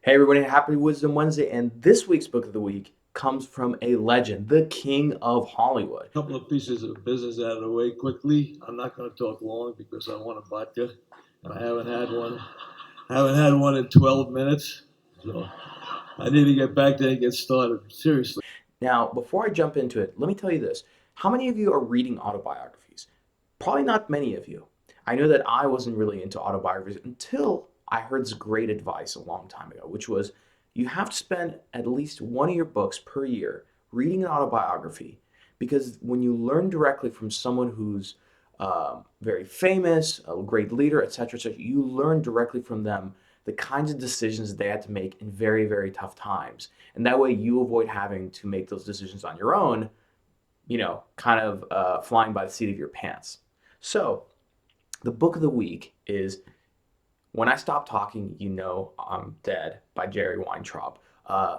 Hey everybody, happy Wisdom Wednesday, and this week's book of the week comes from a legend, the king of Hollywood. Couple of pieces of business out of the way quickly. I'm not going to talk long because I want a vodka, and I haven't had one. I haven't had one in 12 minutes, so I need to get back there and get started. Seriously. Now, before I jump into it, let me tell you this. How many of you are reading autobiographies? Probably not many of you. I know that I wasn't really into autobiographies until I heard this great advice a long time ago, which was you have to spend at least one of your books per year reading an autobiography because when you learn directly from someone who's very famous, a great leader, etc., etc., you learn directly from them the kinds of decisions they had to make in very, very tough times. And that way you avoid having to make those decisions on your own, kind of flying by the seat of your pants. So, the book of the week is When I Stop Talking, You Know I'm Dead by Jerry Weintraub.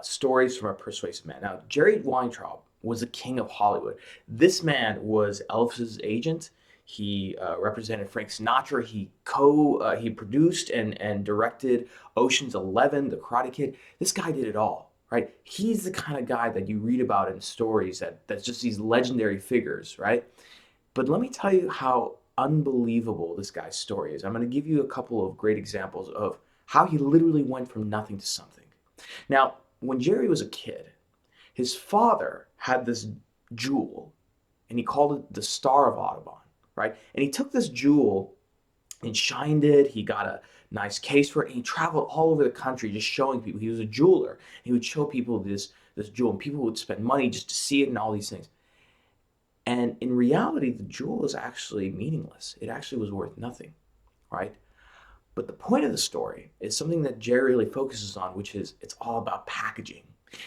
Stories from a Persuasive Man. Now, Jerry Weintraub was the king of Hollywood. This man was Elvis's agent. He represented Frank Sinatra. He produced and directed Ocean's 11, The Karate Kid. This guy did it all, right? He's the kind of guy that you read about in stories that's just these legendary figures, right? But let me tell you how unbelievable this guy's story is. I'm going to give you a couple of great examples of how he literally went from nothing to something. Now, when Jerry was a kid, his father had this jewel, and he called it the Star of Audubon, right? And he took this jewel and shined it. He got a nice case for it, and he traveled all over the country just showing people. He was a jeweler. He would show people this jewel, and people would spend money just to see it and all these things. And in reality, the jewel is actually meaningless. It actually was worth nothing, right? But the point of the story is something that Jerry really focuses on, which is it's all about packaging.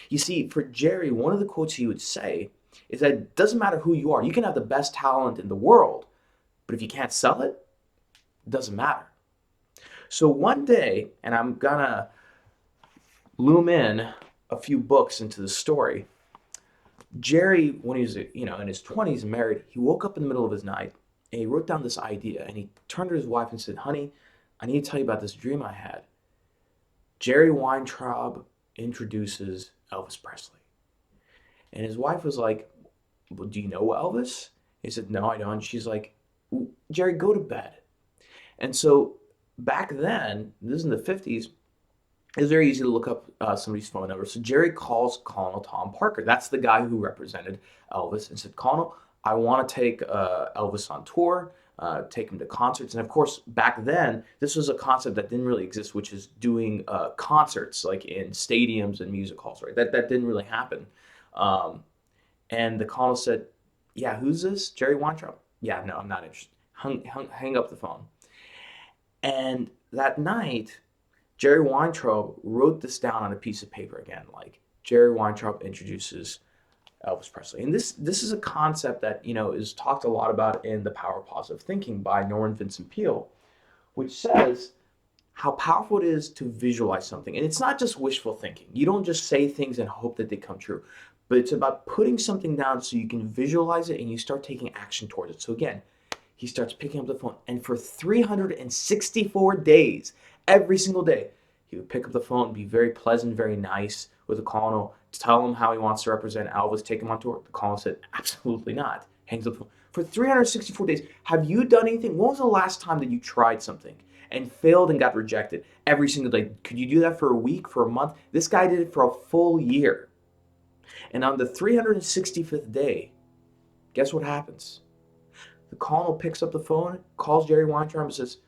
You see, for Jerry, one of the quotes he would say is that it doesn't matter who you are. You can have the best talent in the world, but if you can't sell it, it doesn't matter. So one day, and I'm gonna loom in a few books into the story, Jerry, when he was, in his 20s, married, he woke up in the middle of his night and he wrote down this idea and he turned to his wife and said, "Honey, I need to tell you about this dream I had. Jerry Weintraub introduces Elvis Presley." And his wife was like, "Well, do you know Elvis?" He said, "No, I don't." She's like, "Jerry, go to bed." And so back then, this is in the 50s, it was very easy to look up somebody's phone number. So Jerry calls Colonel Tom Parker. That's the guy who represented Elvis, and said, "Colonel, I want to take Elvis on tour, take him to concerts." And of course, back then, this was a concept that didn't really exist, which is doing concerts like in stadiums and music halls, right? That didn't really happen. Um, and the colonel said, "Yeah, who's this? Jerry Weintraub?" "Yeah, no, I'm not interested." Hang up the phone. And that night, Jerry Weintraub wrote this down on a piece of paper again, like Jerry Weintraub introduces Elvis Presley. And this is a concept that, is talked a lot about in The Power of Positive Thinking by Norman Vincent Peale, which says how powerful it is to visualize something. And it's not just wishful thinking. You don't just say things and hope that they come true, but it's about putting something down so you can visualize it and you start taking action towards it. So again, he starts picking up the phone, and for 364 days, every single day, he would pick up the phone, be very pleasant, very nice with the colonel, tell him how he wants to represent Elvis, take him on tour. The colonel said, "Absolutely not." Hangs up the phone. For 364 days, have you done anything? When was the last time that you tried something and failed and got rejected every single day? Could you do that for a week, for a month? This guy did it for a full year. And on the 365th day, guess what happens? The colonel picks up the phone, calls Jerry Weintraub and says,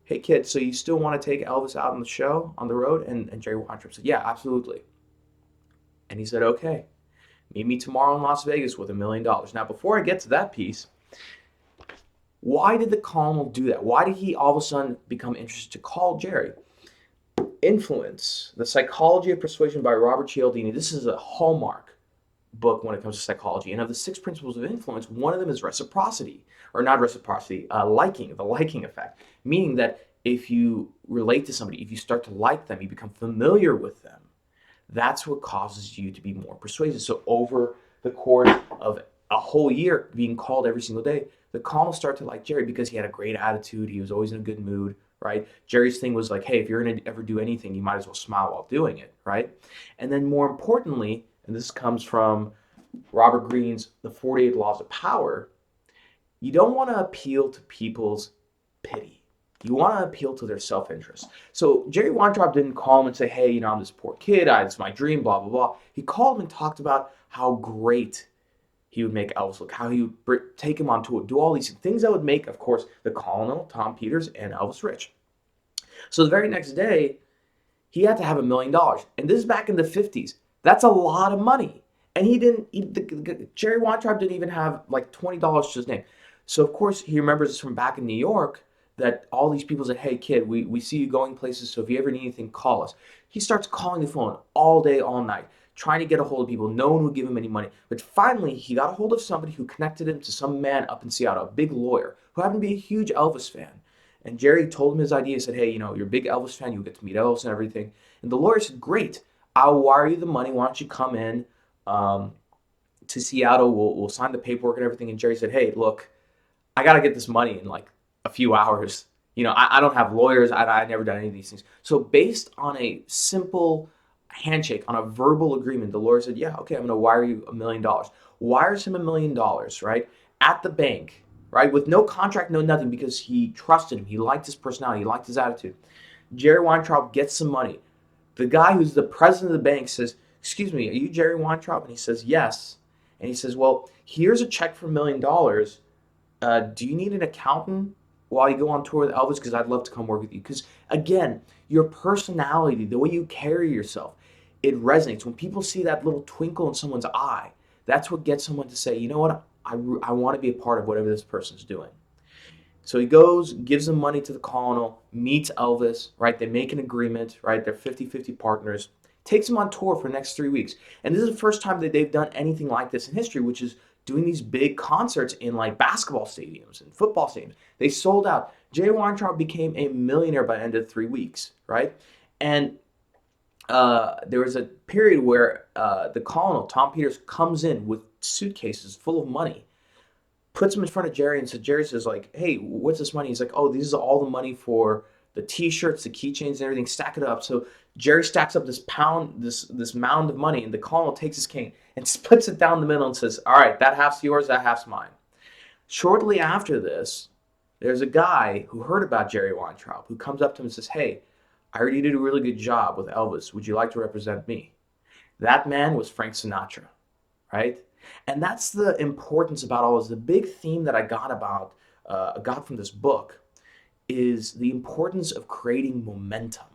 "Hey kid, so you still want to take Elvis out on the show, on the road?" And Jerry Weintraub said, "Yeah, absolutely." And he said, "Okay, meet me tomorrow in Las Vegas with $1 million." Now, before I get to that piece, why did the colonel do that? Why did he all of a sudden become interested to call Jerry? Influence, The Psychology of Persuasion by Robert Cialdini. This is a hallmark book when it comes to psychology. And of the 6 principles of influence, one of them is reciprocity, or not reciprocity, liking, the liking effect. Meaning that if you relate to somebody, if you start to like them, you become familiar with them, that's what causes you to be more persuasive. So over the course of a whole year being called every single day, the colonel started to like Jerry because he had a great attitude. He was always in a good mood, right? Jerry's thing was like, hey, if you're going to ever do anything, you might as well smile while doing it, right? And then more importantly, and this comes from Robert Greene's The 48 Laws of Power, you don't want to appeal to people's pity. You want to appeal to their self-interest. So Jerry Weintraub didn't call him and say, hey, I'm this poor kid. It's my dream, blah, blah, blah. He called him and talked about how great he would make Elvis look, how he would take him on tour, do all these things that would make, of course, the Colonel, Tom Peters, and Elvis rich. So the very next day, he had to have $1 million. And this is back in the 50s. That's a lot of money. And Jerry Weintraub didn't even have like $20 to his name. So, of course, he remembers this from back in New York that all these people said, hey, kid, we see you going places, so if you ever need anything, call us. He starts calling the phone all day, all night, trying to get a hold of people. No one would give him any money. But finally, he got a hold of somebody who connected him to some man up in Seattle, a big lawyer, who happened to be a huge Elvis fan. And Jerry told him his idea. He said, hey, you're a big Elvis fan. You'll get to meet Elvis and everything. And the lawyer said, great. I'll wire you the money. Why don't you come in to Seattle? We'll sign the paperwork and everything. And Jerry said, hey, look, I got to get this money in like a few hours. I don't have lawyers. I never done any of these things. So based on a simple handshake, on a verbal agreement, the lawyer said, yeah, okay, I'm going to wire you $1 million. Wires him $1 million, right? At the bank, right? With no contract, no nothing, because he trusted him. He liked his personality. He liked his attitude. Jerry Weintraub gets some money. The guy who's the president of the bank says, excuse me, are you Jerry Weintraub? And he says, yes. And he says, well, here's a check for $1 million. Do you need an accountant while you go on tour with Elvis? Because I'd love to come work with you. Because, again, your personality, the way you carry yourself, it resonates. When people see that little twinkle in someone's eye, that's what gets someone to say, you know what, I want to be a part of whatever this person's doing. So he goes, gives them money to the Colonel, meets Elvis, right? They make an agreement, right? They're 50-50 partners. Takes him on tour for the next 3 weeks. And this is the first time that they've done anything like this in history, which is doing these big concerts in like basketball stadiums and football stadiums. They sold out. Jerry Weintraub became a millionaire by the end of 3 weeks, right? And there was a period where the Colonel, Tom Peters, comes in with suitcases full of money, puts them in front of Jerry, and so Jerry says, like, hey, what's this money? He's like, oh, this is all the money for the T-shirts, the keychains, and everything. Stack it up. So Jerry stacks up this mound of money, and the Colonel takes his cane and splits it down the middle and says, all right, that half's yours, that half's mine. Shortly after this, there's a guy who heard about Jerry Weintraub who comes up to him and says, hey, I heard you did a really good job with Elvis. Would you like to represent me? That man was Frank Sinatra, right? And that's the importance about all this. The big theme that I got from this book is the importance of creating momentum,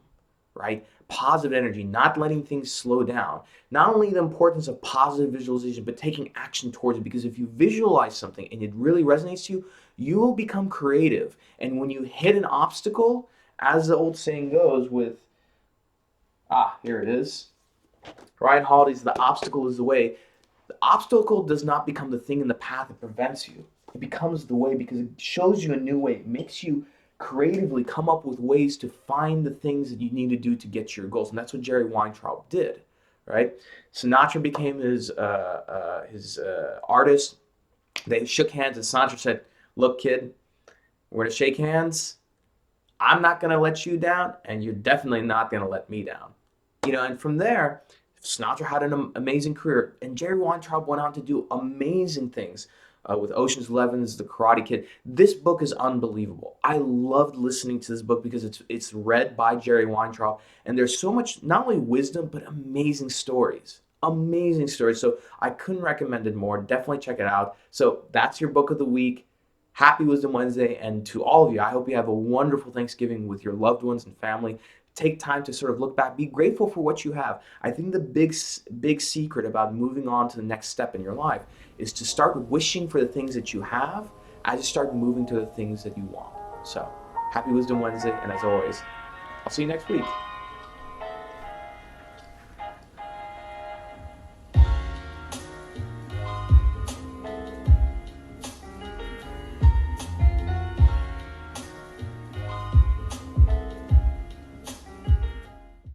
right? Positive energy, not letting things slow down. Not only the importance of positive visualization, but taking action towards it. Because if you visualize something and it really resonates to you, you will become creative. And when you hit an obstacle, as the old saying goes here it is. Ryan Holiday's The Obstacle is the Way. The obstacle does not become the thing in the path that prevents you. It becomes the way because it shows you a new way. It makes you creatively come up with ways to find the things that you need to do to get to your goals. And that's what Jerry Weintraub did, right? Sinatra became his artist. They shook hands and Sinatra said, look, kid, we're going to shake hands. I'm not going to let you down, and you're definitely not going to let me down. And from there, Sinatra had an amazing career, and Jerry Weintraub went on to do amazing things with Ocean's 11's The Karate Kid. This book is unbelievable. I loved listening to this book because it's read by Jerry Weintraub, and there's so much, not only wisdom, but amazing stories. Amazing stories. So I couldn't recommend it more. Definitely check it out. So that's your book of the week. Happy Wisdom Wednesday, and to all of you, I hope you have a wonderful Thanksgiving with your loved ones and family. Take time to sort of look back. Be grateful for what you have. I think the big secret about moving on to the next step in your life is to start wishing for the things that you have as you start moving to the things that you want. So, happy Wisdom Wednesday, and as always, I'll see you next week.